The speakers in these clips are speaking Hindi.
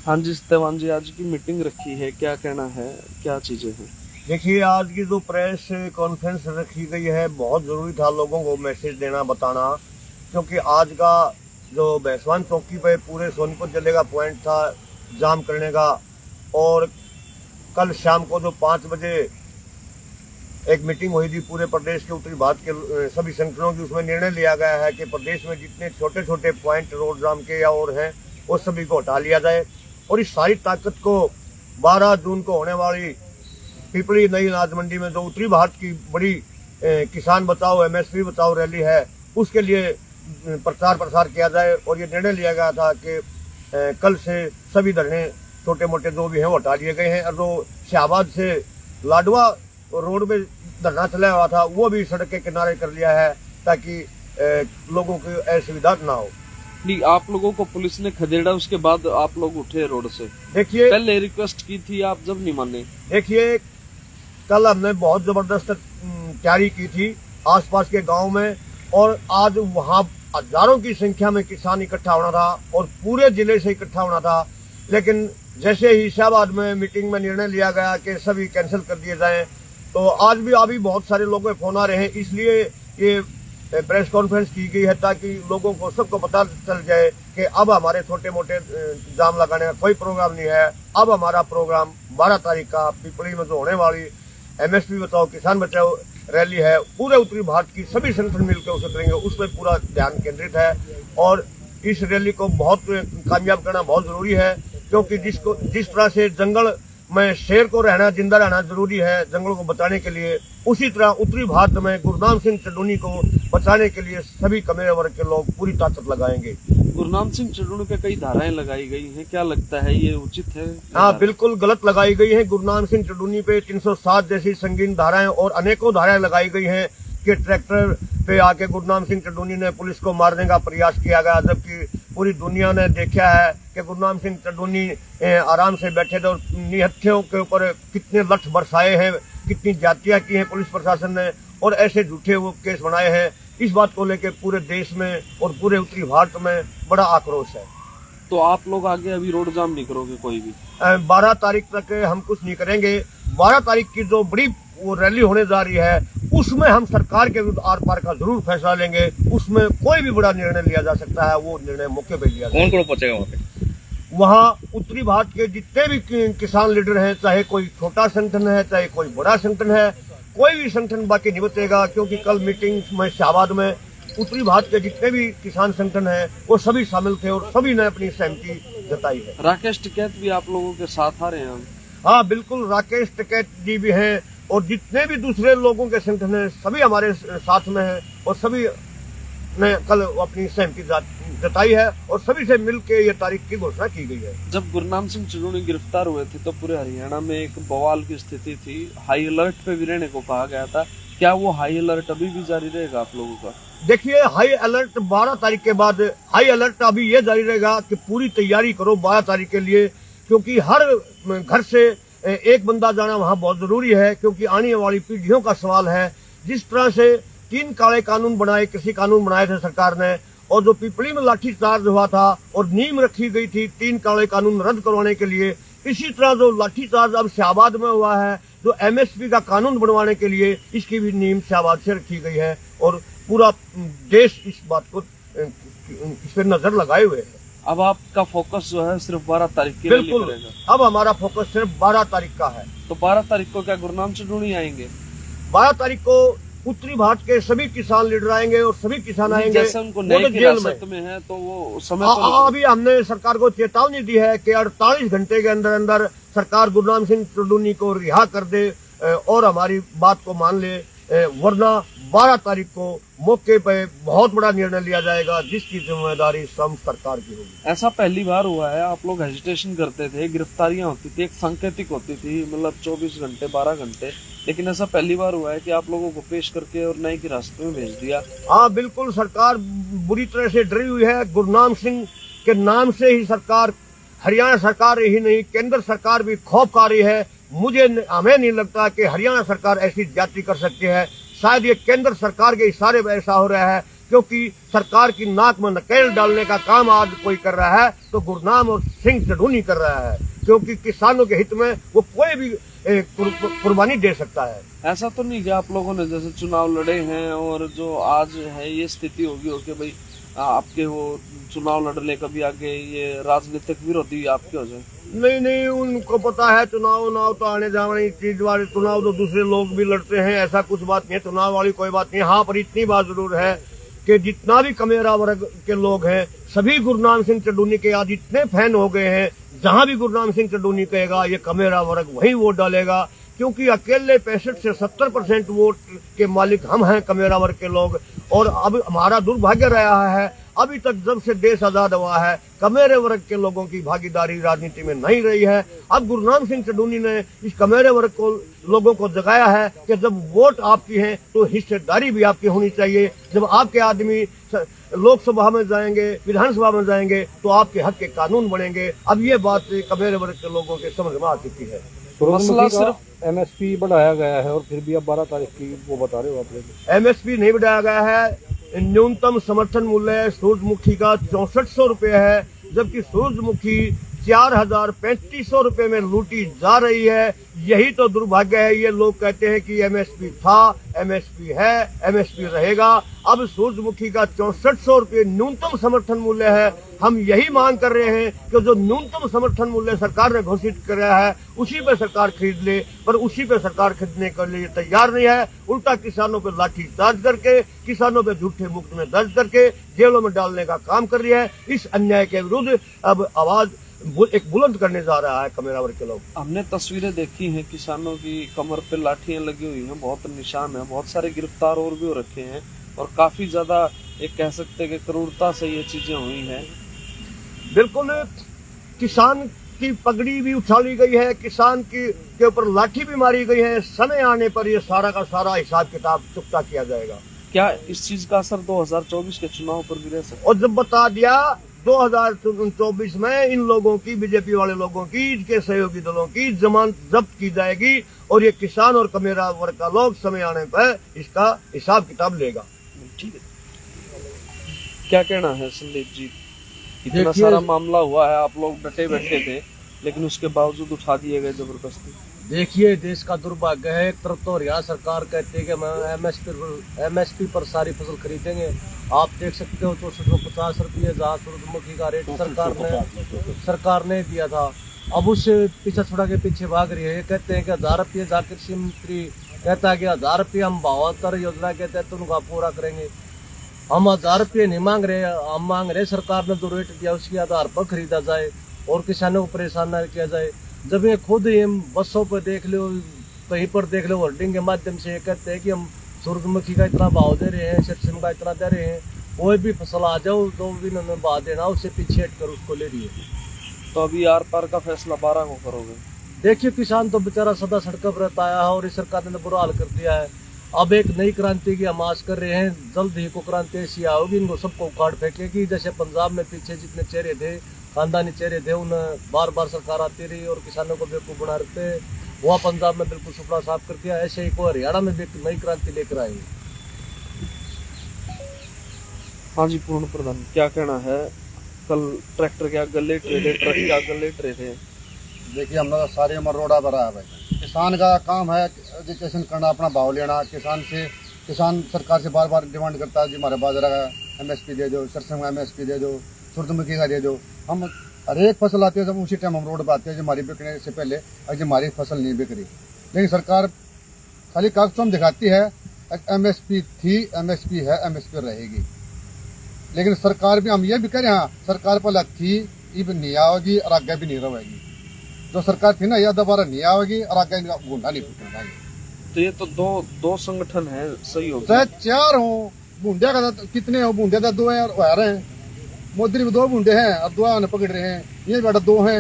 हाँ जी सत्यवान जी, आज की मीटिंग रखी है, क्या कहना है, क्या चीजें हैं? देखिए, आज की जो प्रेस कॉन्फ्रेंस रखी गई है, बहुत ज़रूरी था लोगों को मैसेज देना, बताना। क्योंकि आज का जो बेसवान चौकी पे पूरे सोनीपत जिले का पॉइंट था जाम करने का, और कल शाम को जो 5 बजे एक मीटिंग हुई थी पूरे प्रदेश के उत्तरी भारत के सभी संगठनों की, उसमें निर्णय लिया गया है कि प्रदेश में जितने छोटे छोटे पॉइंट रोड जाम के या और हैं वो सभी को हटा लिया जाए, और इस सारी ताकत को 12 जून को होने वाली पिपली नई अनाज मंडी में जो उत्तरी भारत की बड़ी किसान बचाओ एमएसपी बचाओ रैली है, उसके लिए प्रचार प्रसार किया जाए। और ये निर्णय लिया गया था कि कल से सभी धरने छोटे मोटे जो भी हैं वो हटा लिए गए हैं, और जो शाहबाद से लाडवा रोड में धरना चला हुआ था वो भी सड़क के किनारे कर लिया है, ताकि लोगों की असुविधा ना हो। नहीं, आप लोगों को पुलिस ने खदेड़ा, उसके बाद आप लोग उठे रोड से। देखिए, पहले रिक्वेस्ट की थी आप, जब नहीं माने। देखिए कल हमने बहुत जबरदस्त तैयारी की थी आसपास के गांव में, और आज वहां हजारों की संख्या में किसान इकट्ठा होना था और पूरे जिले से इकट्ठा होना था। लेकिन जैसे ही शाहबाद में मीटिंग में निर्णय लिया गया कि सभी कैंसिल कर दिए जाएं, तो आज भी अभी बहुत सारे लोगों के फोन आ रहे हैं, इसलिए ये प्रेस कॉन्फ्रेंस की गई है, ताकि लोगों को सबको पता चल जाए कि अब हमारे छोटे मोटे जाम लगाने का कोई प्रोग्राम नहीं है। अब हमारा प्रोग्राम 12 तारीख का पिपली में जो होने वाली एमएसपी बचाओ किसान बचाओ रैली है, पूरे उत्तरी भारत की सभी संगठन मिलकर उसे करेंगे, उस पर पूरा ध्यान केंद्रित है। और इस रैली को बहुत कामयाब करना बहुत जरूरी है, क्योंकि जिस तरह से जंगल में शेर को रहना, जिंदा रहना जरूरी है जंगलों को बचाने के लिए, उसी तरह उत्तरी भारत में गुरनाम सिंह चड्ढूनी को बचाने के लिए सभी कमेरे वर्ग के लोग पूरी ताकत लगाएंगे। गुरनाम सिंह चड्ढूनी पे कई धाराएं लगाई गई हैं, क्या लगता है ये उचित है? हाँ, बिल्कुल गलत लगाई गई है। गुरनाम सिंह चड्ढूनी पे 307 जैसी संगीन धाराएं और अनेकों धाराएं लगाई गई हैं कि ट्रैक्टर पे आके गुरनाम सिंह चड्ढूनी ने पुलिस को मारने का प्रयास किया गया, जबकि पूरी दुनिया ने देखा है कि गुरनाम सिंह चड्ढूनी आराम से बैठे थे और निहत्थियों के ऊपर कितने लठ बरसाए हैं, कितनी जातियां की हैं पुलिस प्रशासन ने, और ऐसे झूठे वो केस बनाए हैं। इस बात को लेकर पूरे देश में और पूरे उत्तरी भारत में बड़ा आक्रोश है। तो आप लोग आगे अभी रोड जाम नहीं करोगे कोई भी? 12 तारीख तक हम कुछ नहीं करेंगे। 12 तारीख की जो बड़ी वो रैली होने जा रही है, उसमें हम सरकार के विरुद्ध आर पार का जरूर फैसला लेंगे। उसमें कोई भी बड़ा निर्णय लिया जा सकता है, वो निर्णय मौके पर लिया जाएगा। कौन पहुंचेगा वहाँ पे? वहाँ उत्तरी भारत के जितने भी किसान लीडर हैं, चाहे कोई छोटा संगठन है चाहे कोई बड़ा संगठन है, कोई भी संगठन बाकी नहीं बचेगा। क्योंकि कल मीटिंग में शाहबाद में उत्तरी भारत के जितने भी किसान संगठन हैं वो सभी शामिल थे और सभी ने अपनी सहमति जताई है। राकेश टिकैत भी आप लोगों के साथ आ रहे हैं? हाँ बिल्कुल, राकेश टिकैत जी भी हैं और जितने भी दूसरे लोगों के संगठन हैं सभी हमारे साथ में हैं, और सभी ने कल अपनी सहमति जताई है और सभी से मिलकर ये तारीख की घोषणा की गई है। जब गुरनाम सिंह चड्ढूनी गिरफ्तार हुए थे तो पूरे हरियाणा में एक बवाल की स्थिति थी, हाई अलर्ट पे भी रहने को कहा गया था। क्या वो हाई अलर्ट अभी भी जारी रहेगा आप लोगों का? देखिए, हाई अलर्ट 12 तारीख के बाद हाई अलर्ट अभी ये जारी रहेगा कि पूरी तैयारी करो 12 तारीख के लिए, क्योंकि हर घर से एक बंदा जाना वहाँ बहुत जरूरी है, क्योंकि आने वाली पीढ़ियों का सवाल है। जिस तरह से 3 काले कानून बनाए, कृषि कानून बनाए थे सरकार ने, और जो पिपली में लाठीचार्ज हुआ था और नीम रखी गई थी 3 काले कानून रद्द करवाने के लिए, इसी तरह जो लाठीचार्ज अब शाहबाद में हुआ है जो एमएसपी का कानून बनवाने के लिए, इसकी भी नीम शाहबाद से रखी गई है। और पूरा देश इस बात को इस पर नजर लगाए हुए है। अब आपका फोकस जो है सिर्फ 12 तारीख के लिए बिल्कुल, करेगा? अब हमारा फोकस सिर्फ 12 तारीख का है। तो 12 तारीख को क्या गुरनाम चड्ढूनी आएंगे? 12 तारीख को उत्तरी भारत के सभी किसान लीडर आएंगे और सभी किसान आएंगे। जैसे उनको न्यायिक हिरासत में है तो वो समय अभी हमने सरकार को चेतावनी दी है कि 48 घंटे के अंदर अंदर सरकार गुरनाम सिंह चड्ढूनी को रिहा कर दे और हमारी बात को मान ले, वरना 12 तारीख को मौके पे बहुत बड़ा निर्णय लिया जाएगा, जिसकी जिम्मेदारी स्वयं सरकार की होगी। ऐसा पहली बार हुआ है? आप लोग हेजिटेशन करते थे, गिरफ्तारियां होती थी, एक सांकेतिक होती थी, मतलब 24 घंटे 12 घंटे, लेकिन ऐसा पहली बार हुआ है कि आप लोगों को पेश करके और न्यायिक हिरासत में भेज दिया। हाँ बिल्कुल, सरकार बुरी तरह से डरी हुई है। गुरनाम सिंह के नाम से ही सरकार, हरियाणा सरकार ही नहीं केंद्र सरकार भी खौफ खा रही है। हमें नहीं लगता कि हरियाणा सरकार ऐसी ज्यादती कर सकती है। शायद ये केंद्र सरकार के इशारे पर ऐसा हो रहा है क्योंकि सरकार की नाक में नकेल डालने का काम आज कोई कर रहा है तो गुरनाम और सिंह चढ़ूनी कर रहा है, क्योंकि किसानों के हित में वो कोई भी कुर्बानी दे सकता है। ऐसा तो नहीं कि आप लोगों ने जैसे चुनाव लड़े हैं और जो आज है ये स्थिति होगी हो कि भाई आपके वो चुनाव लड़ने कभी आगे ये राजनीतिक विरोधी आपके हो जाए? नहीं, उनको पता है चुनाव तो आने जाने चीज वाले, चुनाव तो दूसरे लोग भी लड़ते हैं, ऐसा कुछ बात नहीं है, चुनाव वाली कोई बात नहीं। हाँ, पर इतनी बात जरूर है कि जितना भी कमेरा वर्ग के लोग हैं सभी गुरनाम सिंह चड्डूनी के आज इतने फैन हो गए हैं, जहां भी गुरनाम सिंह चड्डूनी कहेगा ये कमेरा वर्ग वही वोट डालेगा, क्योंकि अकेले 65 से 70% वोट के मालिक हम हैं कमेरा वर्ग के लोग। और अब हमारा दुर्भाग्य रहा है अभी तक जब से देश आजाद हुआ है कमेरे वर्ग के लोगों की भागीदारी राजनीति में नहीं रही है। अब गुरनाम सिंह चड्डूनी ने इस कमेरे वर्ग को लोगों को जगाया है कि जब वोट आपकी है तो हिस्सेदारी भी आपकी होनी चाहिए। जब आपके आदमी लोकसभा में जाएंगे, विधानसभा में जाएंगे तो आपके हक के कानून बनेंगे। अब ये बात कमेरे वर्ग के लोगों के समझ में आ चुकी है। मसला सिर्फ MSP बढ़ाया गया है और फिर भी अब 12 तारीख की वो बता रहे हो आप लोग। MSP नहीं बढ़ाया गया है। न्यूनतम समर्थन मूल्य सूरजमुखी का 6400 रुपये है, जबकि सूरजमुखी 4,3500 रुपये में लूटी जा रही है। यही तो दुर्भाग्य है। ये लोग कहते हैं कि MSP था, MSP है, MSP रहेगा। अब सूरजमुखी का 6400 रुपये न्यूनतम समर्थन मूल्य है। हम यही मांग कर रहे हैं कि जो न्यूनतम समर्थन मूल्य सरकार ने घोषित किया है उसी पे सरकार खरीद ले, पर उसी पे सरकार खरीदने के लिए तैयार नहीं है। उल्टा किसानों पे लाठी चार्ज करके, किसानों पे झूठे मुकदमे दर्ज करके जेलों में डालने का काम कर रही है। इस अन्याय के विरुद्ध अब आवाज एक बुलंद करने जा रहा है कमेरा वर्ग के लोग। हमने तस्वीरें देखी हैं किसानों की कमर पे लाठियां लगी हुई हैं, बहुत निशान है, बहुत सारे गिरफ्तार और भी हो रखे हैं और काफी ज्यादा एक कह सकते हैं कि क्रूरता से ये चीजें हुई हैं। बिल्कुल, किसान की पगड़ी भी उछाली गई है, किसान के ऊपर लाठी भी मारी गई है। समय आने पर ये सारा का सारा हिसाब किताब चुकता किया जाएगा। क्या इस चीज का असर 2024 के चुनाव पर भी रह सकता है? और जब बता दिया 2024 में इन लोगों की, बीजेपी वाले लोगों की, इनके सहयोगी दलों की जमानत जब्त की जाएगी और ये किसान और कमेरा वर्ग का लोग समय आने पर इसका हिसाब किताब लेगा। ठीक है, क्या कहना है संदीप जी? इतना सारा मामला हुआ है, आप लोग डटे बैठे थे लेकिन उसके बावजूद उठा दिए गए जबरदस्ती। देखिए, देश का दुर्भाग्य है। एक तरफ तो हरियाणा सरकार कहती है कि हम MSP पर सारी फसल खरीदेंगे। आप देख सकते हो 6450 रुपये जहाँ सूरजमुखी का रेट सरकार ने दिया था, अब उससे पीछा छुड़ा के पीछे भाग रही है। कहते हैं कि 1000 रुपये जहाँ कृषि मंत्री कहता है कि 1000 रुपये हम भावांतर योजना के तहत उनका पूरा करेंगे। हम 1000 रुपये नहीं मांग रहे, हम मांग रहे सरकार ने जो रेट दिया उसके आधार पर खरीदा जाए और किसानों को परेशान न किया जाए। जब ये खुद ही हम बसों पर देख लो, कहीं पर देख लो, होल्डिंग के माध्यम से कहते हैं कि हम सूरजमुखी का इतना भाव दे रहे हैं, सरसों का इतना दे रहे हैं, कोई भी फसल आ जाओ तो भी उन्होंने भाव देना, उससे पीछे हट कर उसको ले रही है। तो अभी आर पार का फैसला 12 को करोगे? देखिए, किसान तो बेचारा सदा सड़कों पर रहता आया है और इस सरकार ने बुरा हाल कर दिया है। अब एक नई क्रांति की हम आस कर रहे हैं, जल्द ही को क्रांति ऐसी आओगी इनको सबको उखाड़ फेंकेगी। जैसे पंजाब में पीछे जितने चेहरे थे, खानदानी चेहरे थे, उन्हें बार बार सरकार आती रही और किसानों को बेवकूफ बना रहे थे, वहाँ पंजाब में बिल्कुल सुपड़ा साफ कर दिया। ऐसे ही को हरियाणा में भी नई क्रांति लेकर आएंगे। हाँ जी, पूर्ण प्रधान, क्या कहना है? कल ट्रैक्टर के आगे लेट रहे थे, ट्रक के आगे लेट रहे थे। देखिए, हम लोग सारे उम्र रोड़ा भरा है भाई। किसान का काम है रजिस्ट्रेशन करना, अपना भाव लेना। किसान सरकार से बार बार डिमांड करता है जी हमारे बाजरा का MSP दे दो, सरसों का MSP दे दो, सूरजमुखी का दे दो। हम हर एक फसल आती है जब उसी टाइम हम रोड पर आते हैं जो हमारी बिकने से पहले, आज हमारी फसल नहीं बिक रही। लेकिन सरकार खाली कागजों में दिखाती है MSP थी, MSP है, MSP रहेगी। लेकिन सरकार भी, हम ये भी कह रहे हैं, सरकार पहले थी, ये भी नहीं आएगी और आगे भी नहीं रहेगी। जो सरकार थी ना, यह दोबारा नहीं आएगी और आगे गुंडा नहीं फूटेगा। तो ये तो दो संगठन है, सही हो चाहे 4 हो, बूंदे का कितने हो, बूंदे का 2 है और आ रहे हैं। मोदी में 2 बूंदे हैं और 2 आने पकड़ रहे हैं, ये बेटा 2 हैं।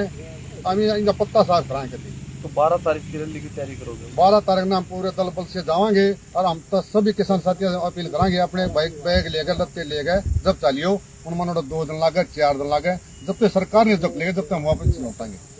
अभी इनका पत्ता साफ कराएंगे। तो 12 तारीख की रैली की तैयारी करोगे? 12 तारीख में हम पूरे दल बल से जाएंगे और हम तो सभी किसान साथियों से अपील करेंगे, अपने बैग लेकर, लत्ते लेकर जब चलियो, उन मनोड़ा 2 दिन लगे, 4 दिन लगे, जब तक सरकार ने जब लेगा जब तक हम वापस लौटाएंगे।